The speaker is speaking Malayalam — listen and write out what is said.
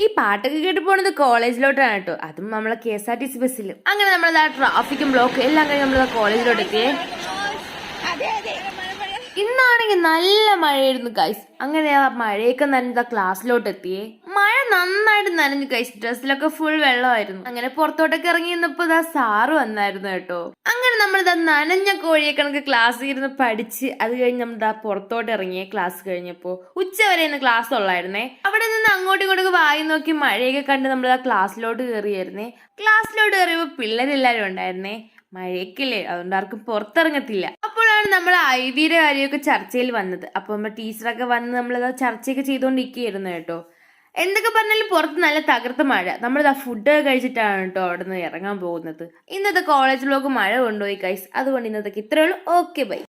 ഈ പാട്ടൊക്കെ കേട്ട് പോണത് കോളേജിലോട്ടാണ് കേട്ടോ. അതും നമ്മളെ KSRTC ബസ്സിൽ. അങ്ങനെ നമ്മളത് ആ ട്രാഫിക്കും ബ്ലോക്കും എല്ലാം കഴിഞ്ഞ് നമ്മളത് കോളേജിലോട്ട് എത്തിയേ. ഇന്നാണെങ്കിൽ നല്ല മഴയായിരുന്നു ഗൈസ്. അങ്ങനെ ആ മഴയൊക്കെ നനഞ്ഞ ക്ലാസ്സിലോട്ട് എത്തിയേ. മഴ നന്നായിട്ട് നനഞ്ഞു ഗൈസ്. ഡ്രസ്സിലൊക്കെ ഫുൾ വെള്ളമായിരുന്നു. അങ്ങനെ പുറത്തോട്ടൊക്കെ ഇറങ്ങി നിന്നപ്പോ ഇതാ സാറ് വന്നായിരുന്നു കേട്ടോ. അങ്ങനെ നമ്മളിതാ നനഞ്ഞ കോഴിയെ കണക്ക് ക്ലാസ്സിൽ ഇരുന്ന് പഠിച്ച് അത് കഴിഞ്ഞ് നമ്മളിതാ പുറത്തോട്ട് ഇറങ്ങിയേ. ക്ലാസ് കഴിഞ്ഞപ്പോ ഉച്ച വരെ ഇന്ന് ക്ലാസ് ഉള്ളായിരുന്നേ. അവിടെ നിന്ന് അങ്ങോട്ടും ഇങ്ങോട്ടൊക്കെ വായി നോക്കി മഴയൊക്കെ കണ്ട് നമ്മളിതാ ക്ലാസ്സിലോട്ട് കയറിയായിരുന്നേ. ക്ലാസ്സിലോട്ട് കയറിയപ്പോ പിള്ളേരെല്ലാരും ഉണ്ടായിരുന്നേ. മഴയൊക്കെയല്ലേ, അതുകൊണ്ട് ആർക്കും പുറത്തിറങ്ങത്തില്ല. അപ്പോഴാണ് നമ്മൾ ഐവിയുടെ കാര്യമൊക്കെ ചർച്ചയിൽ വന്നത്. അപ്പൊ നമ്മുടെ ടീച്ചറൊക്കെ വന്ന് നമ്മളത് ചർച്ചയൊക്കെ ചെയ്തുകൊണ്ടിരിക്കുകയായിരുന്നു കേട്ടോ. എന്തൊക്കെ പറഞ്ഞാലും പുറത്ത് നല്ല തകർത്ത മഴ. നമ്മളിതാ ഫുഡ് കഴിച്ചിട്ടാണ് കേട്ടോ അവിടെ നിന്ന് ഇറങ്ങാൻ പോകുന്നത്. ഇന്നത്തെ കോളേജിലൊക്കെ മഴ കൊണ്ടുപോയി ഗൈസ്. അതുകൊണ്ട് ഇന്നത്തേക്ക് ഇത്രയേ ഉള്ളൂ. Okay bye.